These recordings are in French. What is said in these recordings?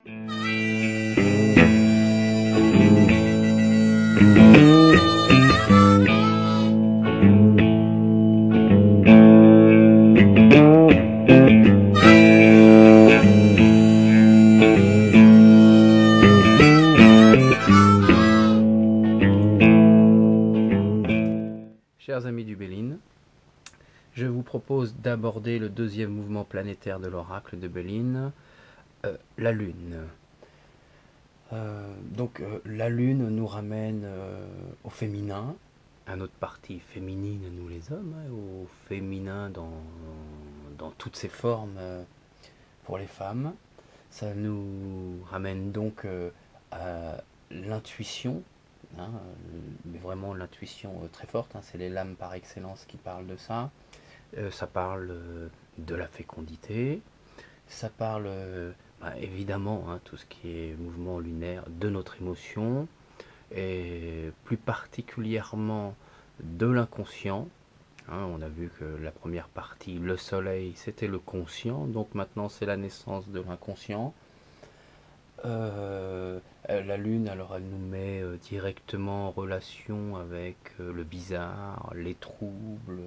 Chers amis du Béline, je vous propose d'aborder le deuxième mouvement planétaire de l'oracle de Béline, la Lune. La Lune nous ramène au féminin, à notre partie féminine, nous les hommes, au féminin dans toutes ses formes pour les femmes. Ça nous ramène donc à l'intuition, mais vraiment l'intuition très forte, c'est les lames par excellence qui parlent de ça. Ça parle de la fécondité, ça parle évidemment tout ce qui est mouvement lunaire de notre émotion, et plus particulièrement de l'inconscient. On a vu que la première partie, le soleil, c'était le conscient, donc maintenant c'est la naissance de l'inconscient. La lune, alors elle nous met directement en relation avec le bizarre, les troubles,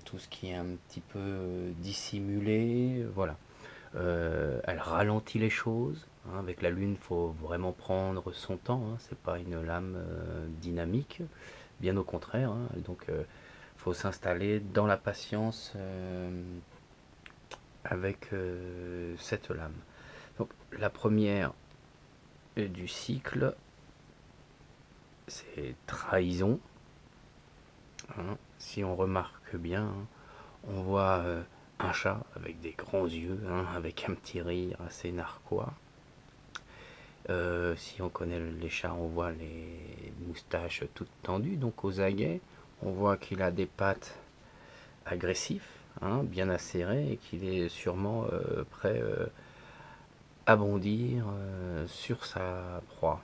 tout ce qui est un petit peu dissimulé, voilà. Elle ralentit les choses. Avec la lune, il faut vraiment prendre son temps. C'est pas une lame dynamique, bien au contraire. Donc, faut s'installer dans la patience avec cette lame. Donc, la première du cycle, c'est trahison. Si on remarque bien, on voit un chat avec des grands yeux, avec un petit rire assez narquois. Si on connaît les chats, on voit les moustaches toutes tendues, donc aux aguets. On voit qu'il a des pattes agressives, bien acérées, et qu'il est sûrement prêt à bondir sur sa proie.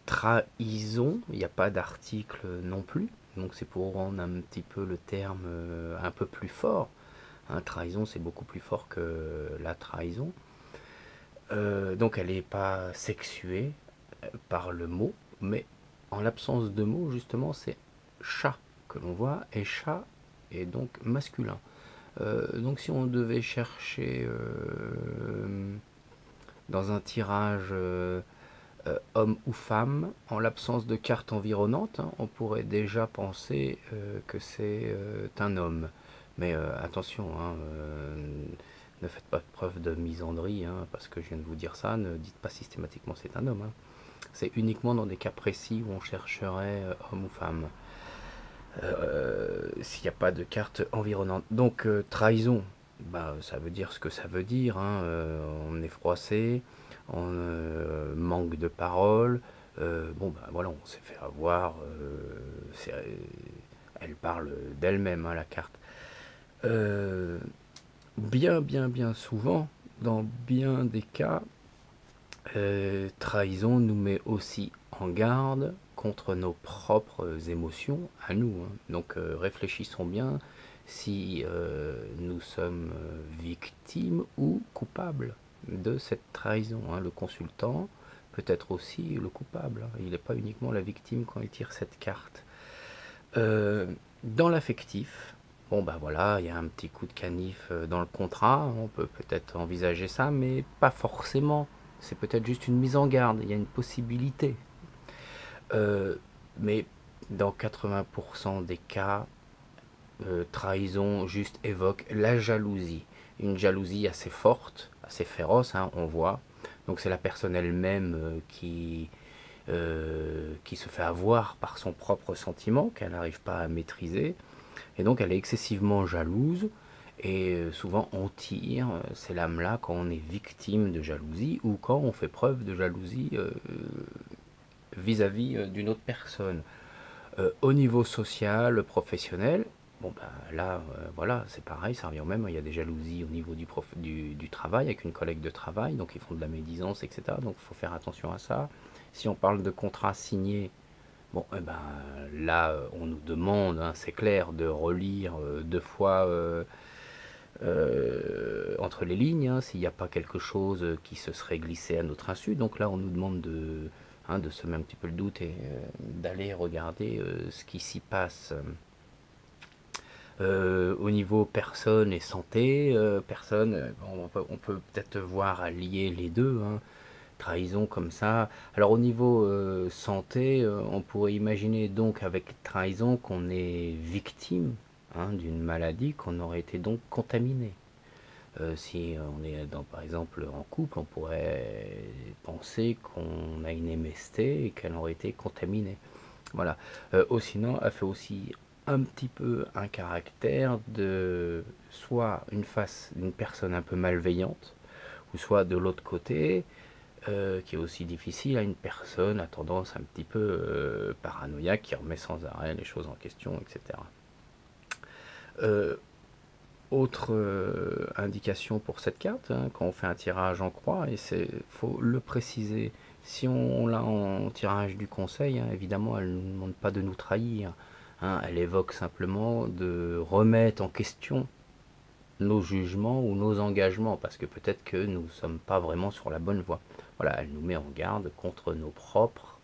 Trahison, il n'y a pas d'article non plus, donc c'est pour rendre un petit peu le terme un peu plus fort. Trahison, c'est beaucoup plus fort que la trahison. Donc elle n'est pas sexuée par le mot, mais en l'absence de mots, justement, c'est chat que l'on voit, et chat est donc masculin. Donc si on devait chercher dans un tirage homme ou femme, en l'absence de carte environnante, on pourrait déjà penser que c'est un homme. Mais attention, ne faites pas preuve de misandrie, parce que je viens de vous dire ça, ne dites pas systématiquement c'est un homme. C'est uniquement dans des cas précis où on chercherait homme ou femme. S'il n'y a pas de carte environnante. Donc trahison, ça veut dire ce que ça veut dire. On est froissé, on manque de parole. Voilà, on s'est fait avoir. Elle parle d'elle-même, la carte. Bien souvent, dans bien des cas, trahison nous met aussi en garde contre nos propres émotions à nous. Donc réfléchissons bien si nous sommes victimes ou coupables de cette trahison. Le consultant peut être aussi le coupable. Il n'est pas uniquement la victime quand il tire cette carte. Dans l'affectif, voilà, il y a un petit coup de canif dans le contrat, on peut peut-être envisager ça, mais pas forcément. C'est peut-être juste une mise en garde, il y a une possibilité. Mais dans 80% des cas, trahison juste évoque la jalousie. Une jalousie assez forte, assez féroce, on voit. Donc c'est la personne elle-même qui se fait avoir par son propre sentiment, qu'elle n'arrive pas à maîtriser. Et donc elle est excessivement jalouse. Et souvent on tire ces lames-là quand on est victime de jalousie ou quand on fait preuve de jalousie vis-à-vis d'une autre personne. Au niveau social, professionnel, voilà, c'est pareil, ça revient au même. Il y a des jalousies au niveau du travail, avec une collègue de travail, donc ils font de la médisance, etc. Donc il faut faire attention à ça. Si on parle de contrat signé, là, on nous demande, c'est clair, de relire 2 fois entre les lignes, hein, s'il n'y a pas quelque chose qui se serait glissé à notre insu. Donc là, on nous demande de semer un petit peu le doute et d'aller regarder ce qui s'y passe. Au niveau personne et santé, on peut peut-être voir lier les deux, hein, trahison comme ça. Alors au niveau santé, on pourrait imaginer donc avec trahison qu'on est victime, hein, d'une maladie, qu'on aurait été donc contaminé. Si on est par exemple en couple, on pourrait penser qu'on a une MST et qu'elle aurait été contaminée. Voilà. Sinon, elle fait aussi un petit peu un caractère de soit une face d'une personne un peu malveillante, ou soit de l'autre côté, qui est aussi difficile, à une personne à tendance un petit peu paranoïaque, qui remet sans arrêt les choses en question, etc. Euh, Autre indication pour cette carte, hein, quand on fait un tirage en croix, et c'est faut le préciser, si on l'a en tirage du conseil, hein, évidemment elle ne nous demande pas de nous trahir, hein, elle évoque simplement de remettre en question nos jugements ou nos engagements, parce que peut-être que nous ne sommes pas vraiment sur la bonne voie. Voilà, elle nous met en garde contre nos propres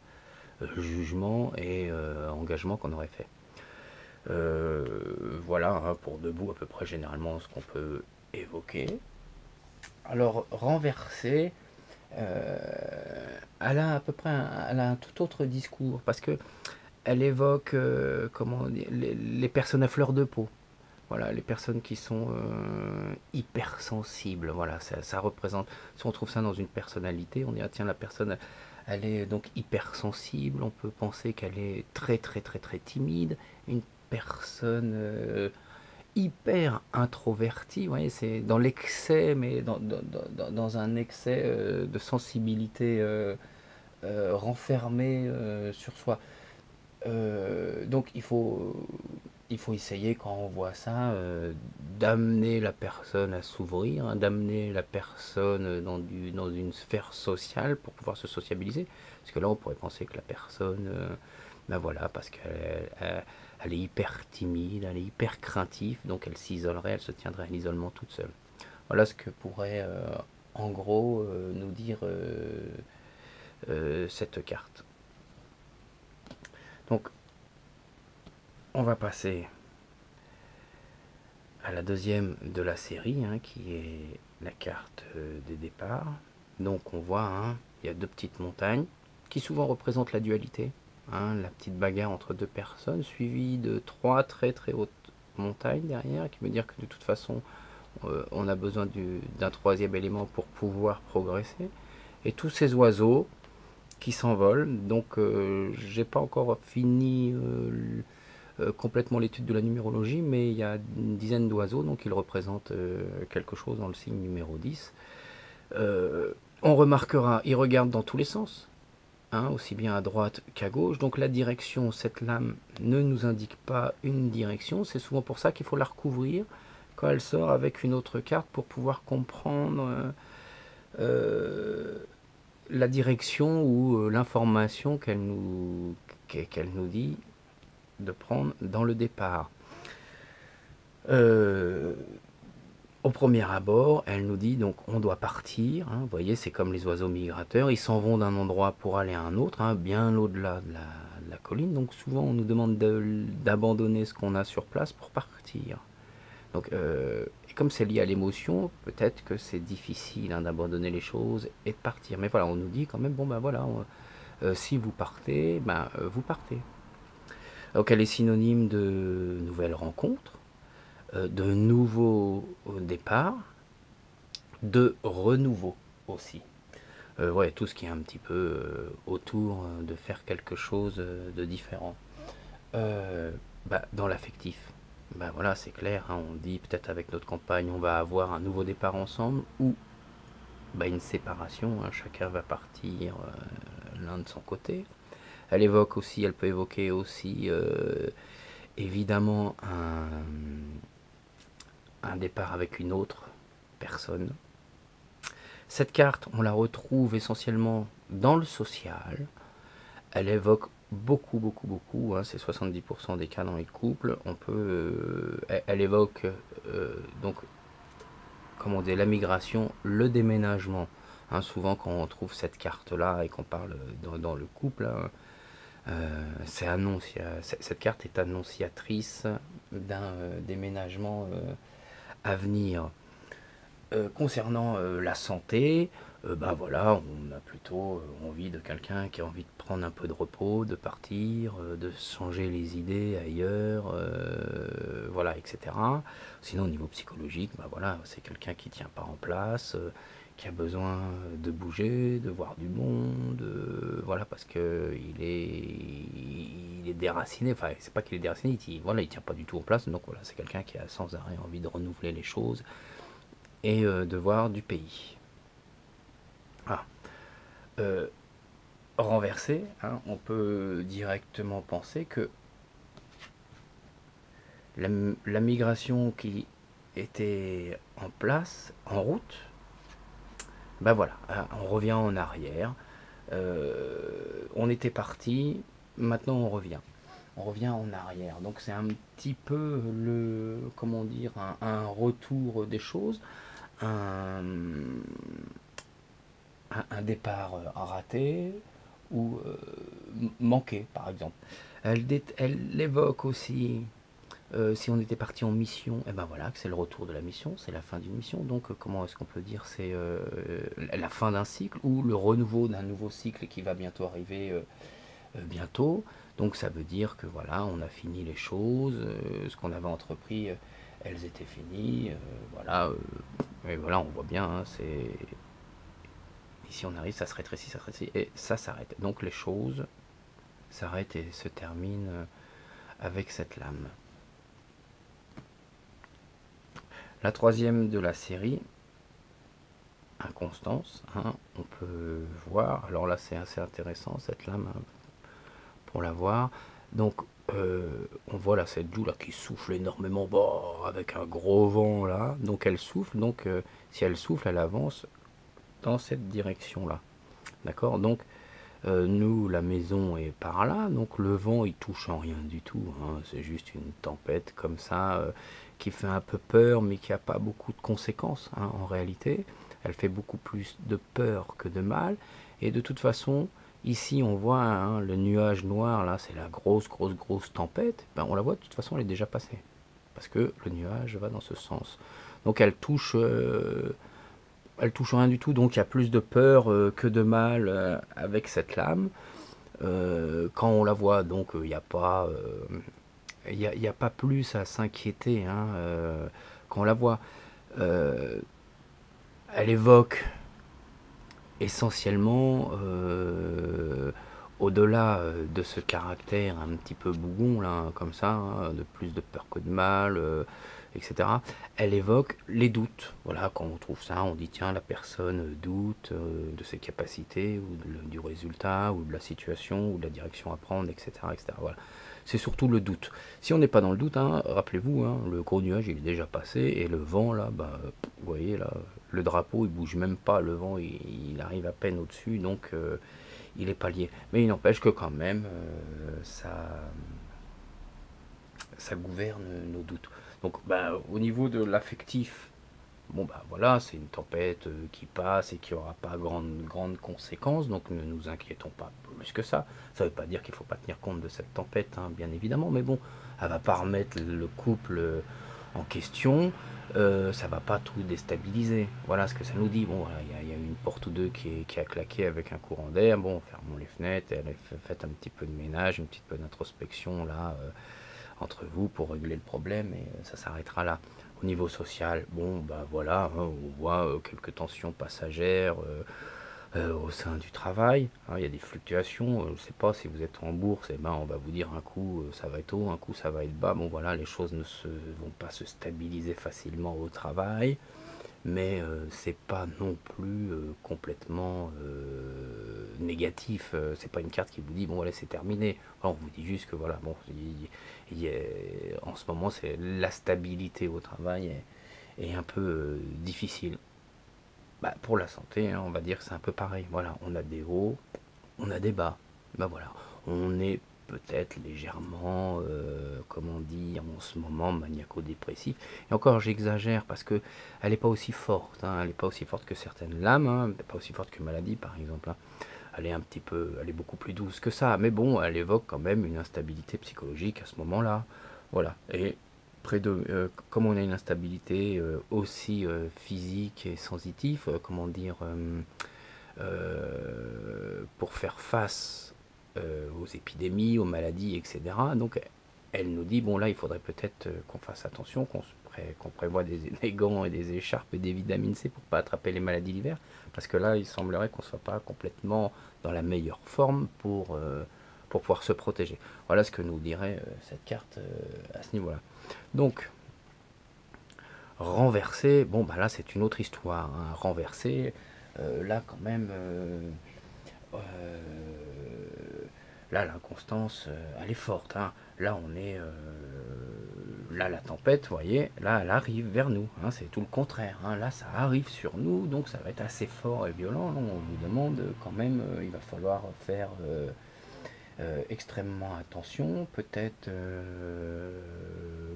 jugements et engagements qu'on aurait fait. Euh, voilà, hein, pour debout à peu près généralement ce qu'on peut évoquer. Alors renversé, euh, elle a à peu près elle a un tout autre discours parce que elle évoque comment dire, les personnes à fleur de peau. Voilà, les personnes qui sont hypersensibles. Voilà, ça représente. Si on trouve ça dans une personnalité, on dit ah tiens la personne, elle est donc hypersensible. On peut penser qu'elle est très très très très timide. Une personne hyper introvertie. Vous voyez, c'est dans l'excès, mais dans un excès de sensibilité renfermée sur soi. Donc il faut essayer quand on voit ça d'amener la personne à s'ouvrir, hein, d'amener la personne dans une sphère sociale pour pouvoir se sociabiliser. Parce que là on pourrait penser que la personne, ben voilà, parce elle est hyper timide, elle est hyper craintive, donc elle s'isolerait, elle se tiendrait à l'isolement toute seule. Voilà ce que pourrait en gros nous dire cette carte. Donc on va passer à la deuxième de la série, hein, qui est la carte des départs. Donc on voit, hein, il y a deux petites montagnes qui souvent représentent la dualité, hein, la petite bagarre entre deux personnes, suivie de trois très très hautes montagnes derrière, qui veut dire que de toute façon on a besoin d'un troisième élément pour pouvoir progresser. Et tous ces oiseaux qui s'envolent, donc j'ai pas encore fini complètement l'étude de la numérologie, mais il y a une dizaine d'oiseaux, donc ils représentent quelque chose dans le signe numéro 10. On remarquera, ils regardent dans tous les sens, hein, aussi bien à droite qu'à gauche, donc la direction, cette lame ne nous indique pas une direction, c'est souvent pour ça qu'il faut la recouvrir quand elle sort avec une autre carte pour pouvoir comprendre la direction ou l'information qu'elle nous dit de prendre dans le départ. Euh, Au premier abord, elle nous dit donc on doit partir, hein, vous voyez, c'est comme les oiseaux migrateurs, ils s'en vont d'un endroit pour aller à un autre, hein, bien au-delà de la colline. Donc souvent on nous demande d'abandonner ce qu'on a sur place pour partir. Donc, et comme c'est lié à l'émotion, peut-être que c'est difficile, hein, d'abandonner les choses et de partir. Mais voilà, on nous dit quand même, bon ben voilà, si vous partez, ben vous partez. Donc elle est synonyme de nouvelles rencontres, de nouveaux départs, de renouveau aussi. Ouais, tout ce qui est un petit peu autour de faire quelque chose de différent. Bah, dans l'affectif, bah voilà, c'est clair, hein, on dit peut-être avec notre compagne, on va avoir un nouveau départ ensemble ou bah, une séparation, hein, chacun va partir l'un de son côté. Elle évoque aussi, elle peut évoquer aussi évidemment un départ avec une autre personne. Cette carte, on la retrouve essentiellement dans le social. Elle évoque beaucoup, hein, c'est 70% des cas dans les couples. Elle évoque donc comment dire, la migration, le déménagement. Hein, souvent quand on trouve cette carte-là et qu'on parle dans le couple, hein, cette carte est annonciatrice d'un déménagement à venir. Concernant la santé, bah voilà, on a plutôt envie de quelqu'un qui a envie de prendre un peu de repos, de partir, de changer les idées ailleurs, voilà, etc. Sinon, au niveau psychologique, bah voilà, c'est quelqu'un qui tient pas en place, qui a besoin de bouger, de voir du monde, voilà, parce que il est déraciné. Enfin, c'est pas qu'il est déraciné, voilà, il tient pas du tout en place. Donc voilà, c'est quelqu'un qui a sans arrêt envie de renouveler les choses et de voir du pays. Ah. Euh, Renversé, hein, on peut directement penser que la, la migration qui était en place, en route, ben voilà, hein, on revient en arrière. On était parti, maintenant on revient. On revient en arrière. Donc c'est un petit peu comment dire, un retour des choses, un, un départ raté ou manqué, par exemple. Elle évoque aussi, si on était parti en mission, et ben voilà, que c'est le retour de la mission, c'est la fin d'une mission. Donc comment est-ce qu'on peut dire, c'est la fin d'un cycle ou le renouveau d'un nouveau cycle qui va bientôt arriver bientôt. Donc ça veut dire que voilà, on a fini les choses, ce qu'on avait entrepris, elles étaient finies, voilà. Et voilà, on voit bien, hein, c'est ici on arrive, ça se rétrécit, et ça s'arrête. Donc les choses s'arrêtent et se terminent avec cette lame. La troisième de la série, Inconstance, hein, on peut voir, alors là c'est assez intéressant cette lame, hein, pour la voir. Donc on voit là cette joue là qui souffle énormément, bah, avec un gros vent là, donc elle souffle, donc si elle souffle, elle avance dans cette direction là. D'accord. Donc nous, la maison est par là, donc le vent il touche en rien du tout, hein. C'est juste une tempête comme ça, qui fait un peu peur mais qui n'a pas beaucoup de conséquences, hein, en réalité. Elle fait beaucoup plus de peur que de mal. Et de toute façon, ici on voit, hein, le nuage noir là, c'est la grosse tempête. Ben, on la voit, de toute façon elle est déjà passée, parce que le nuage va dans ce sens. Donc elle touche rien du tout, donc il y a plus de peur que de mal avec cette lame. Quand on la voit, donc il n'y a pas, y a pas plus à s'inquiéter, hein, quand on la voit. Euh, Elle évoque essentiellement, au-delà de ce caractère un petit peu bougon, là, comme ça, hein, de plus de peur que de mal, etc. Elle évoque les doutes. Voilà, quand on trouve ça, on dit tiens, la personne doute de ses capacités, ou du résultat, ou de la situation, ou de la direction à prendre, etc. etc. Voilà. C'est surtout le doute. Si on n'est pas dans le doute, hein, rappelez-vous, hein, le gros nuage il est déjà passé, et le vent là, bah, vous voyez là, le drapeau il bouge même pas, le vent il arrive à peine au-dessus, donc il est pas lié. Mais il n'empêche que quand même, ça gouverne nos doutes. Donc bah, au niveau de l'affectif, bon bah voilà, c'est une tempête qui passe et qui aura pas grande conséquence, donc ne nous inquiétons pas plus que ça. Ça veut pas dire qu'il faut pas tenir compte de cette tempête, hein, bien évidemment, mais bon, elle va pas remettre le couple en question, ça va pas tout déstabiliser. Voilà ce que ça nous dit. Bon, voilà, y a une porte ou deux qui a claqué avec un courant d'air. Bon, fermons les fenêtres, faites un petit peu de ménage, une petite peu d'introspection là, entre vous, pour régler le problème, et ça s'arrêtera là. Au niveau social, bon, bah voilà, hein, on voit quelques tensions passagères au sein du travail, hein. Il y a des fluctuations, je ne sais pas si vous êtes en bourse, et ben on va vous dire un coup ça va être haut, un coup ça va être bas. Bon voilà, les choses ne vont pas se stabiliser facilement au travail, mais c'est pas non plus complètement négatif. C'est pas une carte qui vous dit bon voilà c'est terminé. Voilà, on vous dit juste que voilà bon, en ce moment c'est la stabilité au travail est un peu difficile. Bah, pour la santé, hein, on va dire que c'est un peu pareil. Voilà, on a des hauts, on a des bas. Bah voilà, on est peut-être légèrement, comment dire, en ce moment, maniaco-dépressif. Et encore, j'exagère parce que elle n'est pas aussi forte, hein, elle n'est pas aussi forte que certaines lames, hein, elle n'est pas aussi forte que maladie, par exemple, hein. Elle est un petit peu, elle est beaucoup plus douce que ça, mais bon, elle évoque quand même une instabilité psychologique à ce moment-là. Voilà. Et comme on a une instabilité aussi physique et sensitive, comment dire, pour faire face aux épidémies, aux maladies, etc. Donc, elle nous dit, bon là, il faudrait peut-être qu'on fasse attention, qu'on prévoit des gants et des écharpes et des vitamines C pour pas attraper les maladies d'hiver, parce que là, il semblerait qu'on soit pas complètement dans la meilleure forme pour pouvoir se protéger. Voilà ce que nous dirait cette carte à ce niveau-là. Donc, renverser, bon, bah là, c'est une autre histoire, hein. Renverser, là, quand même, euh, là, l'inconstance, elle est forte, hein. Là, on est. Là, la tempête, vous voyez, là, elle arrive vers nous, hein. C'est tout le contraire, hein. Là, ça arrive sur nous, donc ça va être assez fort et violent. On vous demande quand même, il va falloir faire extrêmement attention, peut-être,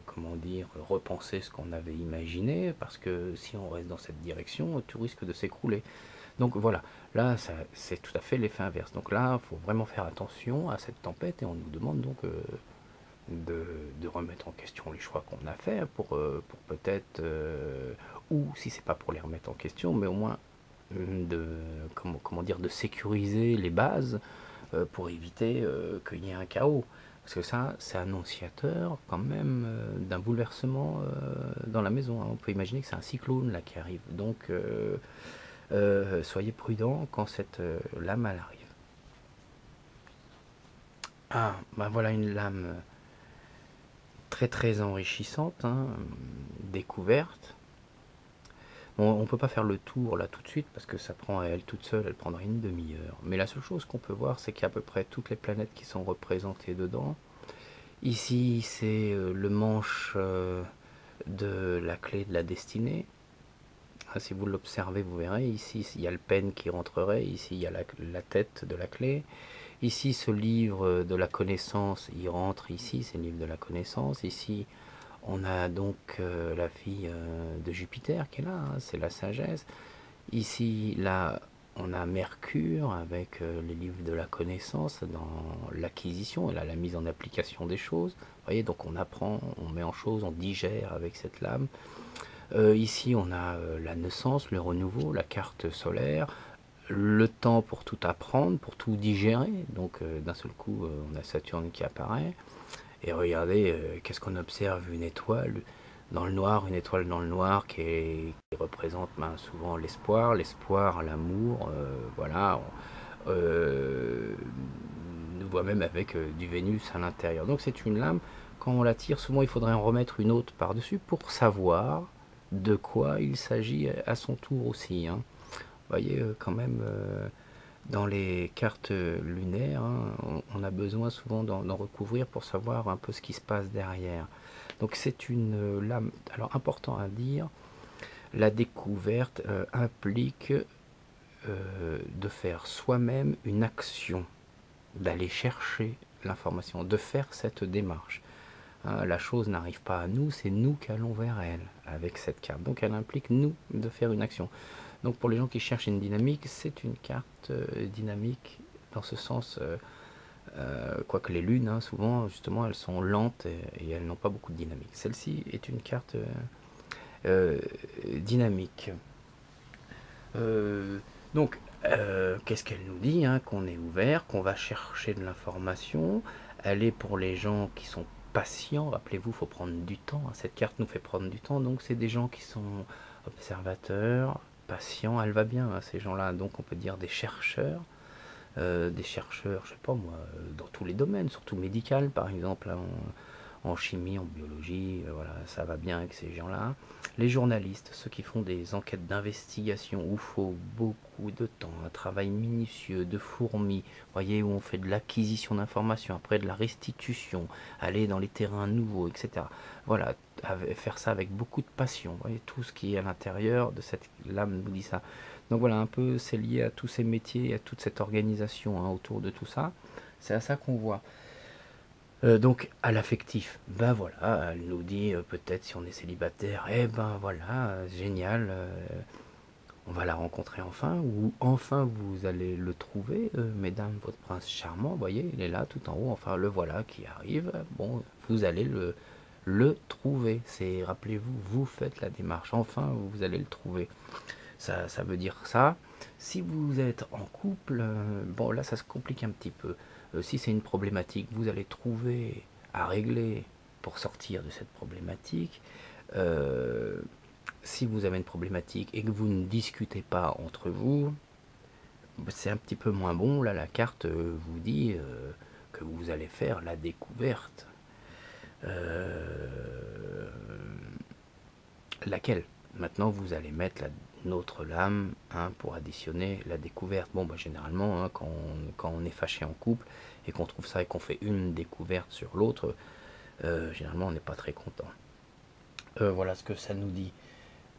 comment dire, repenser ce qu'on avait imaginé, parce que si on reste dans cette direction, tout risque de s'écrouler. Donc voilà, là, c'est tout à fait l'effet inverse. Donc là, il faut vraiment faire attention à cette tempête et on nous demande donc de remettre en question les choix qu'on a fait pour peut-être, ou si c'est pas pour les remettre en question, mais au moins de, comment dire, de sécuriser les bases pour éviter qu'il y ait un chaos. Parce que ça, c'est annonciateur quand même d'un bouleversement dans la maison, hein. On peut imaginer que c'est un cyclone là qui arrive. Donc, soyez prudents quand cette lame elle arrive. Ah, ben voilà une lame très très enrichissante, hein, découverte. Bon, on ne peut pas faire le tour là tout de suite parce que ça prend à elle toute seule, elle prendrait une demi-heure. Mais la seule chose qu'on peut voir, c'est qu'il y a à peu près toutes les planètes qui sont représentées dedans. Ici, c'est le manche de la clé de la destinée. Ah, si vous l'observez, vous verrez. Ici, il y a le pen qui rentrerait. Ici, il y a la tête de la clé. Ici, ce livre de la connaissance, il rentre ici, c'est le livre de la connaissance. Ici, on a donc la fille de Jupiter qui est là, hein, c'est la sagesse. Ici, là, on a Mercure avec les livres de la connaissance dans l'acquisition et là, la mise en application des choses. Vous voyez, donc on apprend, on met en chose, on digère avec cette lame. Ici, on a la naissance, le renouveau, la carte solaire, le temps pour tout apprendre, pour tout digérer. Donc, d'un seul coup, on a Saturne qui apparaît. Et regardez, qu'est-ce qu'on observe? Une étoile dans le noir, une étoile dans le noir qui représente souvent l'espoir, l'amour. Voilà. Nous voit même avec du Vénus à l'intérieur. Donc c'est une lame. Quand on la tire, souvent il faudrait en remettre une autre par-dessus pour savoir de quoi il s'agit à son tour aussi, hein. Vous voyez, quand même, dans les cartes lunaires, hein, on a besoin souvent d'en recouvrir pour savoir un peu ce qui se passe derrière. Donc c'est une lame. Alors important à dire, la découverte implique de faire soi-même une action, d'aller chercher l'information, de faire cette démarche. Hein, la chose n'arrive pas à nous, c'est nous qui allons vers elle avec cette carte. Donc elle implique nous de faire une action. Donc pour les gens qui cherchent une dynamique, c'est une carte dynamique dans ce sens, quoique les lunes, hein, souvent justement, elles sont lentes et elles n'ont pas beaucoup de dynamique. Celle-ci est une carte dynamique. Donc, qu'est-ce qu'elle nous dit, hein? Qu'on est ouvert, qu'on va chercher de l'information. Elle est pour les gens qui sont patients. Rappelez-vous, il faut prendre du temps, hein. Cette carte nous fait prendre du temps. Donc, c'est des gens qui sont observateurs, patients. Elle va bien, hein, ces gens-là. Donc, on peut dire des chercheurs. Je sais pas moi, dans tous les domaines, surtout médical, par exemple, hein, en chimie, en biologie, voilà, ça va bien avec ces gens-là. Les journalistes, ceux qui font des enquêtes d'investigation où il faut beaucoup de temps, un travail minutieux, de fourmi, vous voyez, où on fait de l'acquisition d'informations, après de la restitution, aller dans les terrains nouveaux, etc. Voilà, faire ça avec beaucoup de passion, vous voyez, tout ce qui est à l'intérieur de cette lame nous dit ça. Donc voilà, un peu, c'est lié à tous ces métiers, à toute cette organisation, hein, autour de tout ça. C'est à ça qu'on voit. Donc à l'affectif, ben voilà, elle nous dit peut-être si on est célibataire, eh ben voilà, génial, on va la rencontrer enfin, ou enfin vous allez le trouver, mesdames, votre prince charmant, vous voyez, il est là tout en haut, enfin le voilà qui arrive, bon, vous allez le trouver, c'est, rappelez-vous, vous faites la démarche, enfin vous allez le trouver, ça veut dire ça. Si vous êtes en couple, bon là ça se complique un petit peu. Si c'est une problématique, vous allez trouver à régler pour sortir de cette problématique. Euh, Si vous avez une problématique et que vous ne discutez pas entre vous, c'est un petit peu moins bon. Là, la carte vous dit que vous allez faire la découverte. Euh, Laquelle? Maintenant, vous allez mettre notre lame, hein, pour additionner la découverte. Bon, bah, généralement, hein, quand on est fâché en couple et qu'on trouve ça et qu'on fait une découverte sur l'autre, généralement, on n'est pas très content. Voilà ce que ça nous dit.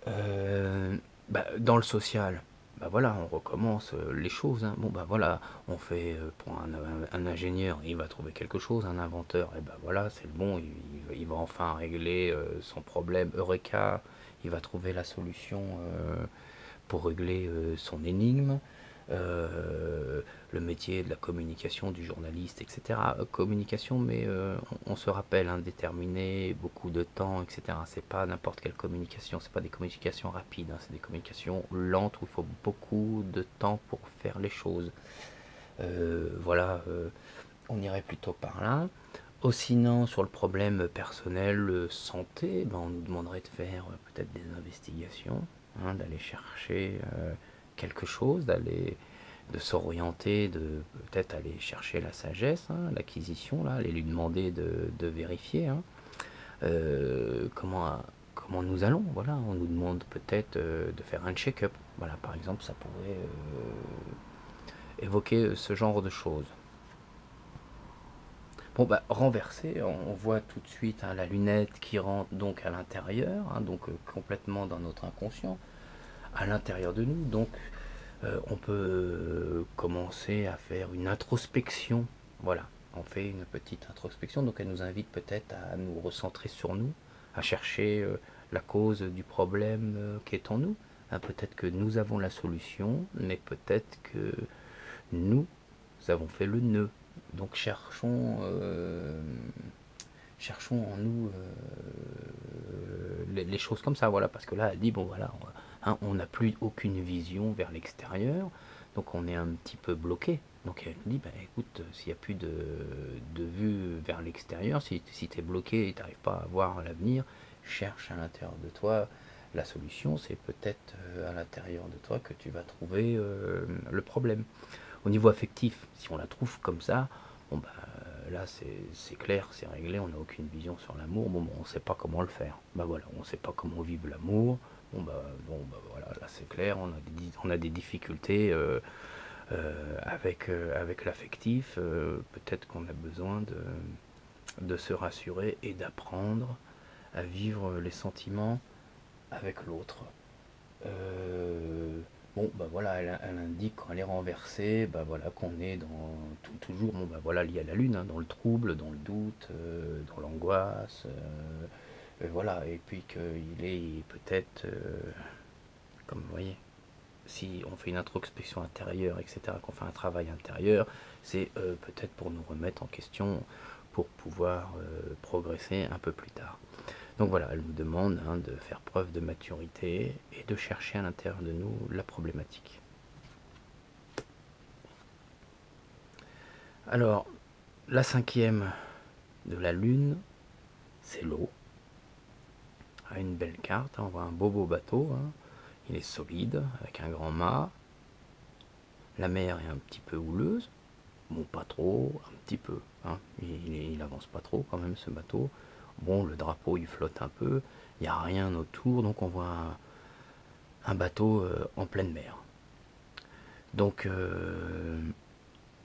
Bah, dans le social, bah voilà, on recommence les choses, hein. Bon, bah voilà, on fait pour un ingénieur, il va trouver quelque chose, un inventeur, et bah voilà, c'est le bon, il va enfin régler son problème. Eureka, il va trouver la solution pour régler son énigme. Euh, le métier de la communication, du journaliste, etc. Communication, mais on se rappelle, hein, déterminé, beaucoup de temps, etc. C'est pas n'importe quelle communication, c'est pas des communications rapides, hein, c'est des communications lentes où il faut beaucoup de temps pour faire les choses. Voilà, on irait plutôt par là. Oh, sinon, sur le problème personnel, santé, ben, on nous demanderait de faire peut-être des investigations, hein, d'aller chercher quelque chose, de s'orienter, de peut-être aller chercher la sagesse, hein, l'acquisition, là, aller lui demander de vérifier, hein, comment nous allons. Voilà, on nous demande peut-être de faire un check-up. Voilà, par exemple, ça pourrait évoquer ce genre de choses. Bon, bah, renversé, on voit tout de suite, hein, la lunette qui rentre donc à l'intérieur, hein, donc complètement dans notre inconscient, à l'intérieur de nous. Donc, on peut commencer à faire une introspection. Voilà, on fait une petite introspection. Donc, elle nous invite peut-être à nous recentrer sur nous, à chercher la cause du problème qui est en nous. Hein, peut-être que nous avons la solution, mais peut-être que nous avons fait le nœud. Donc cherchons en nous les choses comme ça, voilà, parce que là, elle dit, bon voilà, hein, on n'a plus aucune vision vers l'extérieur, donc on est un petit peu bloqué. Donc elle dit, bah, écoute, s'il n'y a plus de vue vers l'extérieur, si tu es bloqué et tu n'arrives pas à voir l'avenir, cherche à l'intérieur de toi. La solution, c'est peut-être à l'intérieur de toi que tu vas trouver le problème. Au niveau affectif, si on la trouve comme ça, bon bah là c'est clair, c'est réglé, on n'a aucune vision sur l'amour, bon, on ne sait pas comment le faire. Bah voilà, on ne sait pas comment vivre l'amour, bon bah voilà, là c'est clair, on a des difficultés avec l'affectif, peut-être qu'on a besoin de se rassurer et d'apprendre à vivre les sentiments avec l'autre. Euh, bon, bah voilà, elle indique quand elle est renversée, bah voilà, qu'on est dans toujours, bon, bah voilà, lié à la lune, hein, dans le trouble, dans le doute, dans l'angoisse, voilà, et puis qu'il est peut-être, comme vous voyez, si on fait une introspection intérieure, etc., qu'on fait un travail intérieur, c'est peut-être pour nous remettre en question, pour pouvoir progresser un peu plus tard. Donc voilà, elle nous demande, hein, de faire preuve de maturité et de chercher à l'intérieur de nous la problématique. Alors, la cinquième de la lune, c'est l'eau. Ah, une belle carte, hein, on voit un beau bateau, hein. Il est solide, avec un grand mât. La mer est un petit peu houleuse, bon pas trop, un petit peu, hein. Il avance pas trop quand même ce bateau. Bon, le drapeau il flotte un peu, il n'y a rien autour, donc on voit un bateau en pleine mer. Donc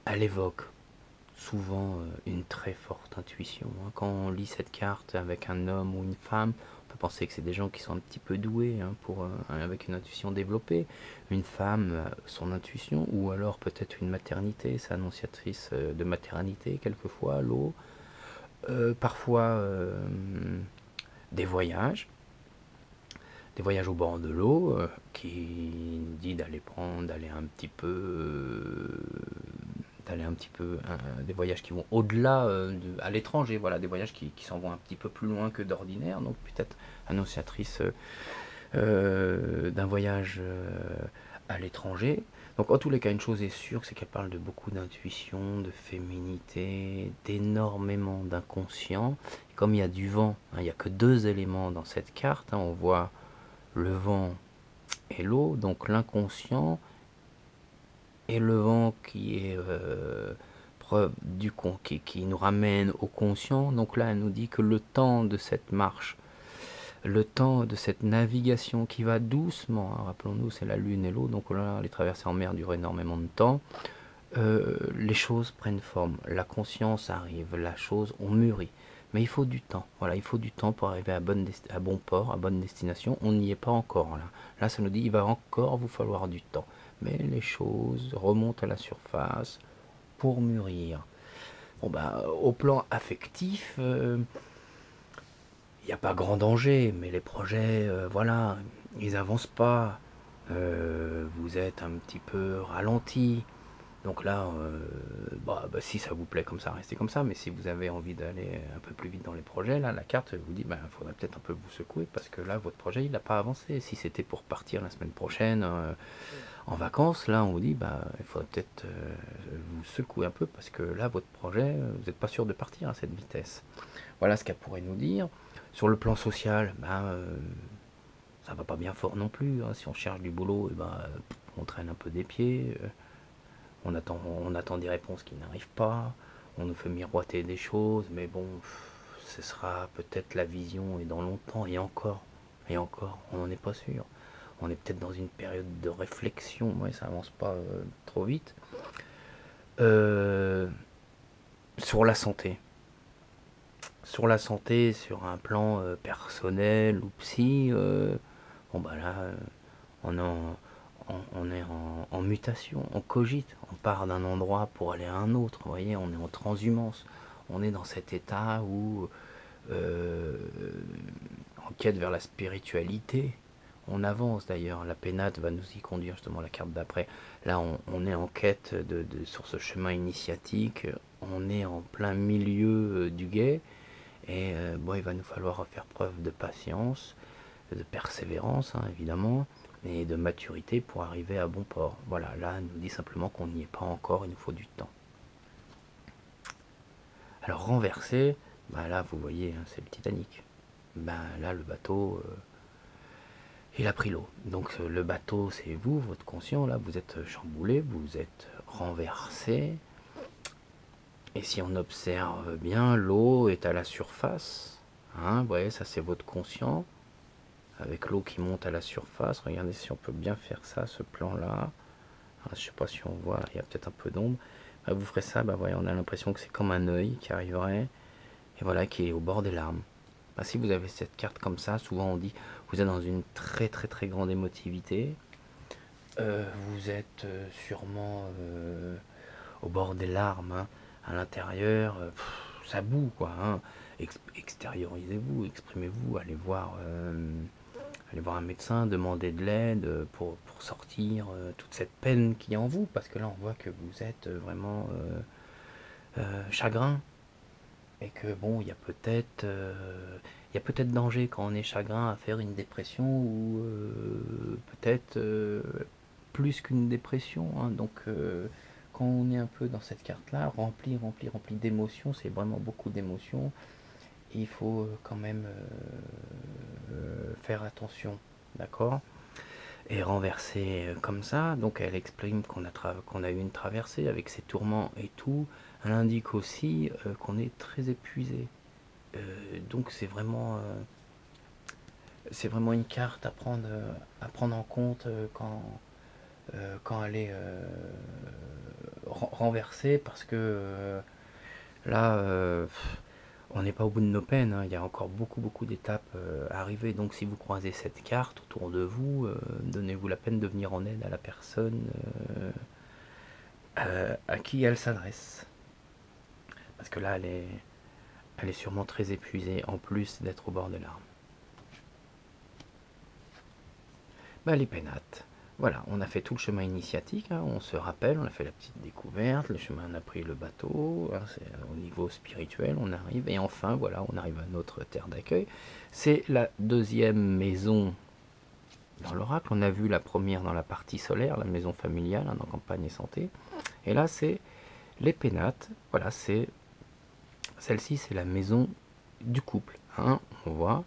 elle évoque souvent une très forte intuition, hein. Quand on lit cette carte avec un homme ou une femme, on peut penser que c'est des gens qui sont un petit peu doués, hein, avec une intuition développée. Une femme, son intuition, ou alors peut-être une maternité, c'est annonciatrice de maternité quelquefois, l'eau. parfois des voyages au bord de l'eau, qui nous dit d'aller un petit peu, des voyages qui vont au-delà, à l'étranger, voilà, des voyages qui s'en vont un petit peu plus loin que d'ordinaire, donc peut-être annonciatrice d'un voyage à l'étranger. Donc en tous les cas, une chose est sûre, c'est qu'elle parle de beaucoup d'intuition, de féminité, d'énormément d'inconscient. Comme il y a du vent, hein, il n'y a que deux éléments dans cette carte, hein, on voit le vent et l'eau, donc l'inconscient et le vent qui est preuve qui nous ramène au conscient. Donc là, elle nous dit que le temps de cette marche, le temps de cette navigation qui va doucement, hein, rappelons-nous, c'est la lune et l'eau, donc là, les traversées en mer durent énormément de temps. Les choses prennent forme, la conscience arrive, la chose, on mûrit. Mais il faut du temps, voilà, il faut du temps pour arriver à bon port, à bonne destination. On n'y est pas encore là. Là, ça nous dit il va encore vous falloir du temps. Mais les choses remontent à la surface pour mûrir. Bon bah, au plan affectif, il n'y a pas grand danger, mais les projets, voilà, ils avancent pas. Vous êtes un petit peu ralenti. Donc là, si ça vous plaît comme ça, restez comme ça. Mais si vous avez envie d'aller un peu plus vite dans les projets, là, la carte vous dit, il faudrait peut-être un peu vous secouer parce que là, votre projet, il n'a pas avancé. Si c'était pour partir la semaine prochaine en vacances, là, on vous dit, il faudrait peut-être vous secouer un peu parce que là, votre projet, vous n'êtes pas sûr de partir à cette vitesse. Voilà ce qu'elle pourrait nous dire. Sur le plan social, ça va pas bien fort non plus, hein. Si on cherche du boulot, on traîne un peu des pieds. On attend des réponses qui n'arrivent pas, on nous fait miroiter des choses, mais bon, ce sera peut-être la vision et dans longtemps, et encore, on n'en est pas sûr. On est peut-être dans une période de réflexion, ouais, ça avance pas trop vite. Euh, sur la santé. Sur un plan personnel ou psy, là, on est en mutation, on cogite, on part d'un endroit pour aller à un autre, vous voyez, on est en transhumance, on est dans cet état où euh, on quête vers la spiritualité, on avance d'ailleurs, la pénate va nous y conduire justement, la carte d'après, là on est en quête sur ce chemin initiatique, on est en plein milieu du guet, et il va nous falloir faire preuve de patience, de persévérance, hein, évidemment, et de maturité pour arriver à bon port. Voilà, là, elle nous dit simplement qu'on n'y est pas encore, il nous faut du temps. Alors, renverser, là, vous voyez, hein, c'est le Titanic. Là, le bateau, il a pris l'eau. Donc, le bateau, c'est vous, votre conscient, là, vous êtes chamboulé, vous êtes renversé. Et si on observe bien, l'eau est à la surface. Hein, vous voyez, ça, c'est votre conscient. Avec l'eau qui monte à la surface. Regardez si on peut bien faire ça, ce plan-là. Je ne sais pas si on voit, il y a peut-être un peu d'ombre. Vous ferez ça, voyez, on a l'impression que c'est comme un œil qui arriverait, et voilà, qui est au bord des larmes. Si vous avez cette carte comme ça, souvent on dit, vous êtes dans une très très très grande émotivité, vous êtes sûrement au bord des larmes, hein, à l'intérieur, ça boue, quoi, hein. Extériorisez-vous, exprimez-vous, allez voir un médecin, demander de l'aide pour sortir toute cette peine qui est en vous, parce que là on voit que vous êtes vraiment chagrin, et que bon, il y a peut-être danger quand on est chagrin à faire une dépression, ou peut-être plus qu'une dépression, hein. Donc quand on est un peu dans cette carte là, rempli d'émotions, c'est vraiment beaucoup d'émotions, il faut quand même faire attention, d'accord? Et renversé comme ça, donc elle exprime qu'on a eu une traversée avec ses tourments et tout. Elle indique aussi qu'on est très épuisé. Donc c'est vraiment une carte à prendre en compte quand elle est renversée, parce que là, on n'est pas au bout de nos peines, hein. Il y a encore beaucoup, beaucoup d'étapes à arriver. Donc, si vous croisez cette carte autour de vous, donnez-vous la peine de venir en aide à la personne à qui elle s'adresse. Parce que là, Elle est sûrement très épuisée, en plus d'être au bord des larmes. Bah, les pénates. Voilà, on a fait tout le chemin initiatique, hein, on se rappelle, on a fait la petite découverte, le chemin, on a pris le bateau, hein, c'est au niveau spirituel, on arrive, et enfin, voilà, on arrive à notre terre d'accueil. C'est la deuxième maison dans l'oracle. On a vu la première dans la partie solaire, la maison familiale, hein, dans campagne et santé. Et là, c'est les pénates. Voilà, c'est celle-ci, c'est la maison du couple. Hein. On voit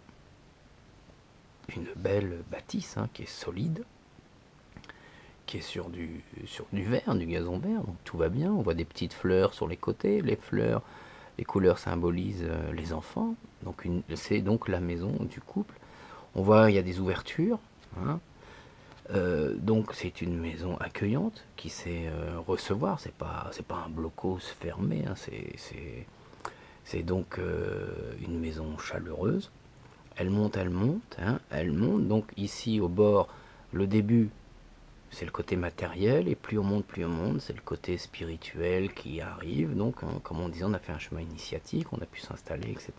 une belle bâtisse, hein, qui est solide, qui est sur du vert, du gazon vert, donc tout va bien. On voit des petites fleurs sur les côtés. Les fleurs, les couleurs symbolisent les enfants. Donc c'est donc la maison du couple. On voit, il y a des ouvertures. Hein. Donc c'est une maison accueillante qui sait recevoir. C'est pas un blocos fermé. Hein. C'est donc une maison chaleureuse. Elle monte, hein, elle monte. Donc ici au bord, le début, c'est le côté matériel, et plus on monte, c'est le côté spirituel qui arrive. Donc, hein, comme on disait, on a fait un chemin initiatique, on a pu s'installer, etc.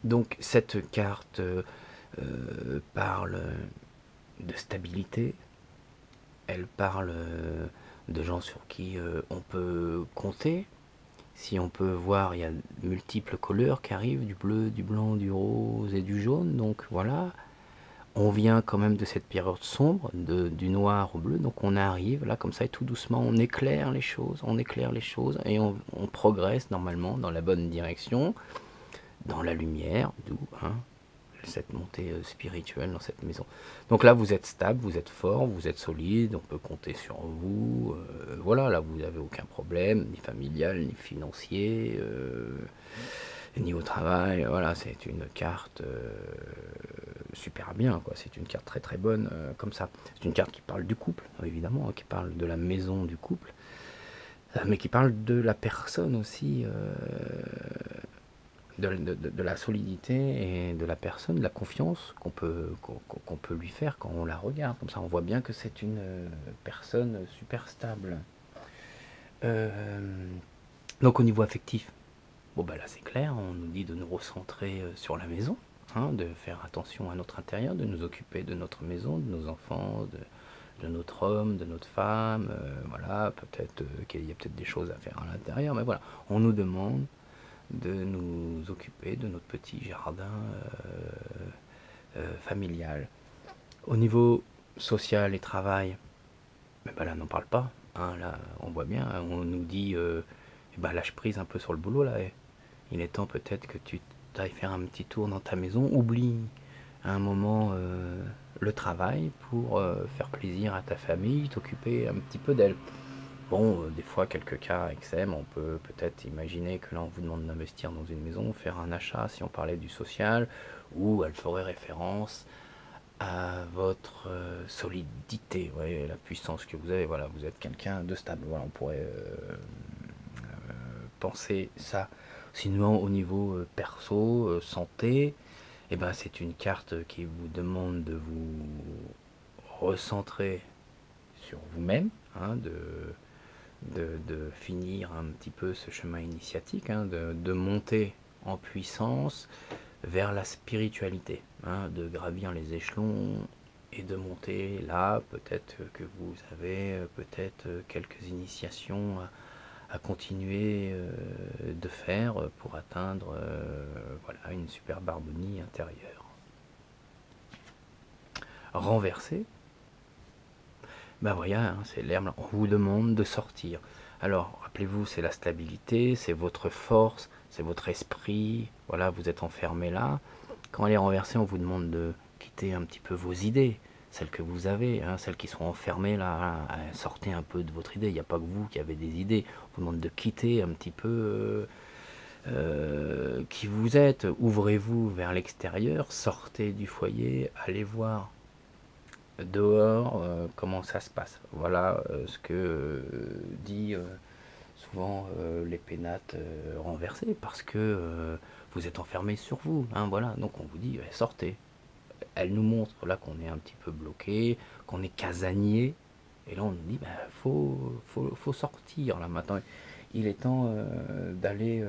Donc cette carte parle de stabilité, elle parle de gens sur qui on peut compter. Si on peut voir, il y a multiples couleurs qui arrivent, du bleu, du blanc, du rose et du jaune. Donc voilà, on vient quand même de cette période sombre, du noir au bleu. Donc on arrive là comme ça et tout doucement, on éclaire les choses, et on progresse normalement dans la bonne direction, dans la lumière, d'où hein, cette montée spirituelle dans cette maison. Donc là, vous êtes stable, vous êtes fort, vous êtes solide, on peut compter sur vous. Voilà, là, vous n'avez aucun problème, ni familial, ni financier, ni au travail. Voilà, c'est une carte super bien, quoi. C'est une carte très très bonne comme ça. C'est une carte qui parle du couple, évidemment, hein, qui parle de la maison du couple, mais qui parle de la personne aussi. De la solidité et de la personne, de la confiance qu'on peut lui faire quand on la regarde. Comme ça, on voit bien que c'est une personne super stable. Donc au niveau affectif, bon bah là c'est clair, on nous dit de nous recentrer sur la maison, hein, de faire attention à notre intérieur, de nous occuper de notre maison, de nos enfants, de notre homme, de notre femme. Voilà, peut-être qu'il y a peut-être des choses à faire à l'intérieur, mais voilà, on nous demande de nous occuper de notre petit jardin familial. Au niveau social et travail, mais ben là, n'en parle pas. Hein, là, on voit bien, hein, on nous dit lâche prise un peu sur le boulot. Là, il est temps peut-être que tu ailles faire un petit tour dans ta maison. Oublie à un moment le travail pour faire plaisir à ta famille, t'occuper un petit peu d'elle. Bon, des fois, quelques cas extrêmes, on peut peut-être imaginer que là, on vous demande d'investir dans une maison, faire un achat, si on parlait du social, ou elle ferait référence à votre solidité, ouais, la puissance que vous avez. Voilà, vous êtes quelqu'un de stable. Voilà, on pourrait penser ça. Sinon, au niveau perso, santé, eh ben, c'est une carte qui vous demande de vous recentrer sur vous-même, hein, de finir un petit peu ce chemin initiatique, hein, de monter en puissance vers la spiritualité, hein, de gravir les échelons et de monter là. Peut-être que vous avez peut-être quelques initiations à continuer de faire pour atteindre voilà, une superbe harmonie intérieure. Renversé, ben voilà, hein, c'est l'herbe, on vous demande de sortir. Alors, rappelez-vous, c'est la stabilité, c'est votre force, c'est votre esprit, voilà, vous êtes enfermé là. Quand elle est renversée, on vous demande de quitter un petit peu vos idées, celles que vous avez, hein, celles qui sont enfermées là, sortez un peu de votre idée, il n'y a pas que vous qui avez des idées, on vous demande de quitter un petit peu qui vous êtes, ouvrez-vous vers l'extérieur, sortez du foyer, allez voir dehors comment ça se passe. Voilà ce que dit souvent les pénates renversés, parce que vous êtes enfermé sur vous, hein, voilà, donc on vous dit sortez. Elle nous montre là qu'on est un petit peu bloqué, qu'on est casanier, et là on nous dit faut sortir là maintenant. il est temps d'aller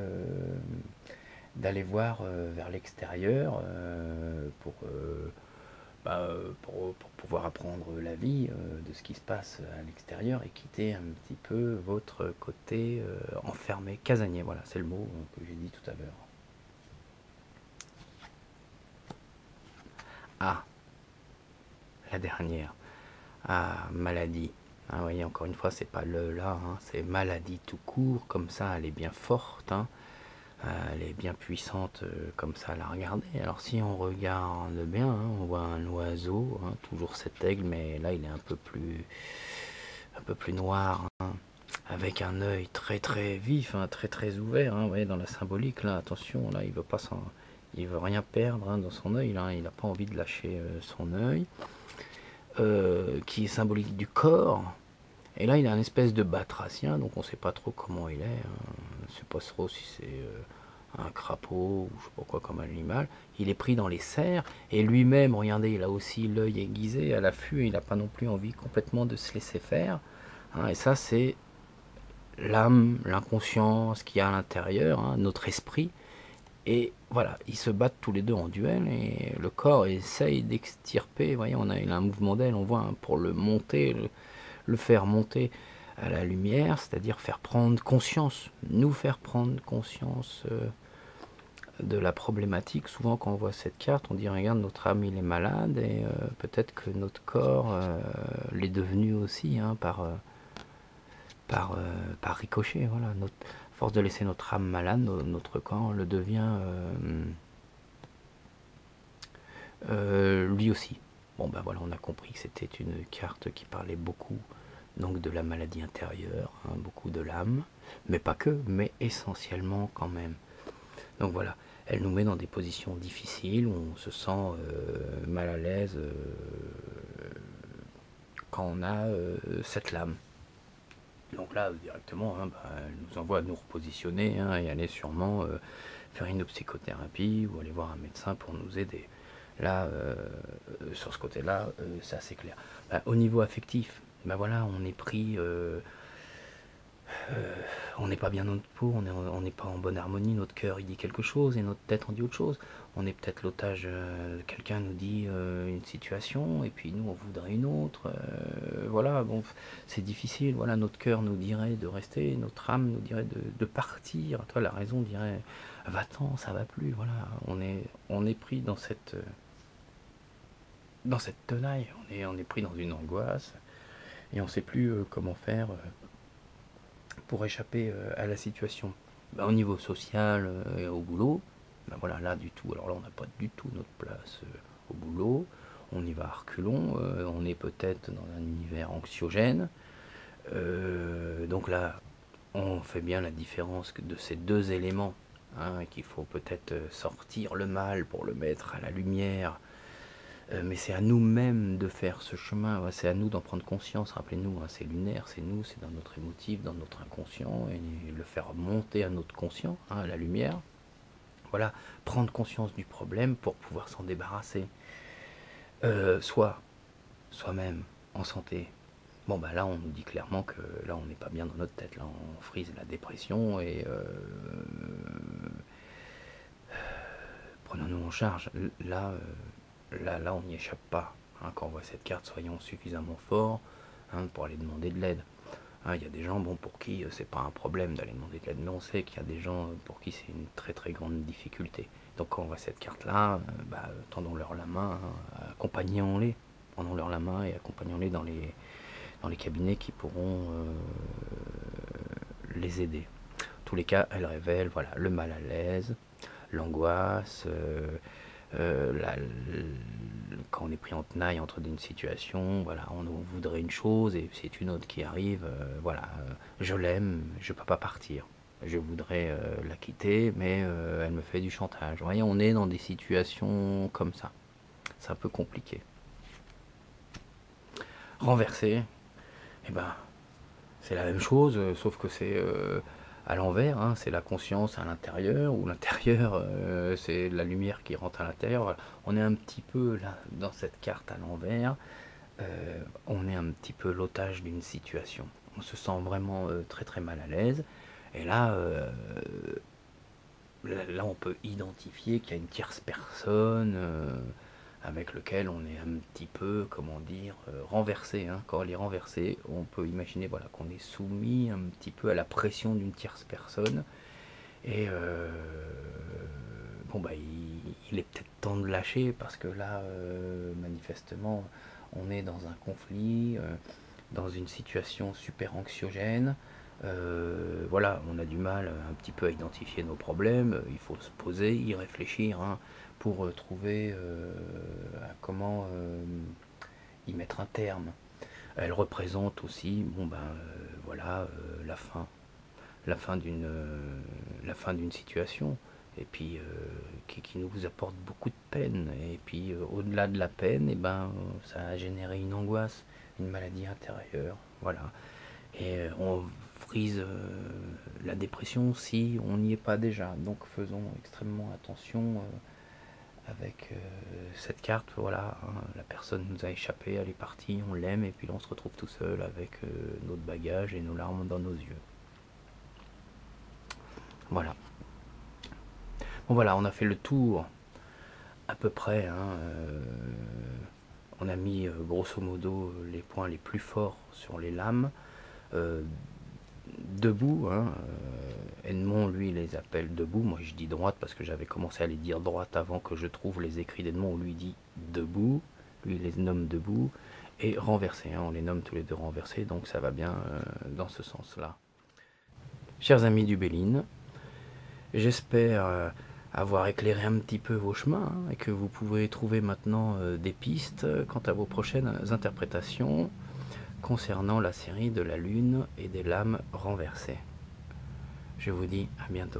voir vers l'extérieur pour pouvoir apprendre la vie de ce qui se passe à l'extérieur et quitter un petit peu votre côté enfermé, casanier. Voilà, c'est le mot que j'ai dit tout à l'heure. Ah, la dernière. Ah, maladie. Ah, vous voyez, encore une fois, c'est pas le là, hein, c'est maladie tout court, comme ça, elle est bien forte, hein, elle est bien puissante, comme ça, à la regarder. Alors, si on regarde bien, hein, on voit un oiseau, hein, toujours cet aigle, mais là, il est un peu plus noir, hein, avec un œil très très vif, hein, très très ouvert, hein, vous voyez, dans la symbolique, là, attention, là, il veut rien perdre, hein, dans son œil, là, il n'a pas envie de lâcher son œil. Qui est symbolique du corps. Et là, il a une espèce de batracien, donc on ne sait pas trop comment il est. Hein. On ne sait pas trop si c'est un crapaud ou je sais pas quoi comme animal. Il est pris dans les serres et lui-même, regardez, il a aussi l'œil aiguisé à l'affût. Il n'a pas non plus envie complètement de se laisser faire. Hein, et ça, c'est l'âme, l'inconscient, ce qu'il y a à l'intérieur, hein, notre esprit. Et voilà, ils se battent tous les deux en duel et le corps essaye d'extirper. Vous voyez, il a un mouvement d'aile, on voit, hein, pour le monter, le faire monter à la lumière, c'est-à-dire faire prendre conscience, nous faire prendre conscience de la problématique. Souvent, quand on voit cette carte, on dit regarde, notre âme il est malade et peut-être que notre corps l'est devenu aussi, hein, par ricochet. Voilà, force de laisser notre âme malade, notre corps le devient lui aussi. Bon ben voilà, on a compris que c'était une carte qui parlait beaucoup donc de la maladie intérieure, hein, beaucoup de l'âme, mais pas que, mais essentiellement quand même. Donc voilà, elle nous met dans des positions difficiles où on se sent mal à l'aise quand on a cette lame. Donc là, directement, hein, elle nous envoie à nous repositionner, hein, et aller sûrement faire une psychothérapie ou aller voir un médecin pour nous aider. Là, sur ce côté-là, c'est assez clair. Au niveau affectif, voilà, on est pris, on n'est pas bien dans notre peau, on n'est pas en bonne harmonie, notre cœur il dit quelque chose et notre tête en dit autre chose. On est peut-être l'otage, quelqu'un nous dit une situation et puis nous on voudrait une autre. Voilà, bon, c'est difficile. Voilà, notre cœur nous dirait de rester, notre âme nous dirait de partir. Toi, la raison dirait va-t'en, ça va plus. Voilà, on est pris dans cette tenaille, on est pris dans une angoisse et on ne sait plus comment faire pour échapper à la situation. Au niveau social et au boulot, voilà, là du tout. Alors là, on n'a pas du tout notre place au boulot. On y va à reculons. On est peut-être dans un univers anxiogène. Donc là, on fait bien la différence de ces deux éléments. Hein, qu'il faut peut-être sortir le mal pour le mettre à la lumière. Mais c'est à nous-mêmes de faire ce chemin, c'est à nous d'en prendre conscience. Rappelez-nous, hein, c'est lunaire, c'est nous, c'est dans notre émotif, dans notre inconscient, et le faire monter à notre conscient, hein, à la lumière. Voilà, prendre conscience du problème pour pouvoir s'en débarrasser. Soi-même, en santé. Bon, là, on nous dit clairement que là, on n'est pas bien dans notre tête. Là, on frise la dépression et prenons-nous en charge. Là, on n'y échappe pas. Hein, quand on voit cette carte, soyons suffisamment forts, hein, pour aller demander de l'aide. Hein, il y a des gens pour qui c'est pas un problème d'aller demander de l'aide, mais on sait qu'il y a des gens pour qui c'est une très très grande difficulté. Donc quand on voit cette carte-là, tendons-leur la main, hein, accompagnons-les, prenons-leur la main et accompagnons-les dans les cabinets qui pourront les aider. En tous les cas, elle révèle voilà, le mal à l'aise, l'angoisse, quand on est pris en tenaille entre une situation, voilà, on voudrait une chose et c'est une autre qui arrive, voilà, je l'aime, je peux pas partir, je voudrais la quitter, mais elle me fait du chantage. Vous voyez, on est dans des situations comme ça, c'est un peu compliqué. Renversé, c'est la même chose, sauf que c'est à l'envers, hein, c'est la conscience à l'intérieur, ou l'intérieur, c'est la lumière qui rentre à l'intérieur. Voilà. On est un petit peu là, dans cette carte à l'envers, on est un petit peu l'otage d'une situation. On se sent vraiment très très mal à l'aise, Et là, là, on peut identifier qu'il y a une tierce personne avec lequel on est un petit peu, comment dire, renversé, hein. Quand elle est renversée, on peut imaginer, voilà, qu'on est soumis un petit peu à la pression d'une tierce personne. Et bon, bah, il est peut-être temps de lâcher parce que là, manifestement, on est dans un conflit, dans une situation super anxiogène. Voilà, on a du mal un petit peu à identifier nos problèmes. Il faut se poser, y réfléchir, hein, pour trouver à comment y mettre un terme. Elle représente aussi, bon ben voilà, la fin d'une situation, et puis qui nous apporte beaucoup de peine. Et puis au-delà de la peine, et ben ça a généré une angoisse, une maladie intérieure, voilà. Et on frise la dépression si on n'y est pas déjà. Donc faisons extrêmement attention avec cette carte. Voilà, hein, la personne nous a échappé, elle est partie, on l'aime, et puis là on se retrouve tout seul avec notre bagage et nos larmes dans nos yeux. Voilà. Bon voilà, on a fait le tour à peu près, hein, on a mis grosso modo les points les plus forts sur les lames. Euh, Debout, hein, Edmond lui les appelle debout, moi je dis droite parce que j'avais commencé à les dire droite avant que je trouve les écrits d'Edmond où lui dit debout, lui il les nomme debout, et renversé, hein, on les nomme tous les deux renversés, donc ça va bien dans ce sens là. Chers amis du Béline, j'espère avoir éclairé un petit peu vos chemins, hein, et que vous pouvez trouver maintenant des pistes quant à vos prochaines interprétations concernant la série de la Lune et des lames renversées. Je vous dis à bientôt.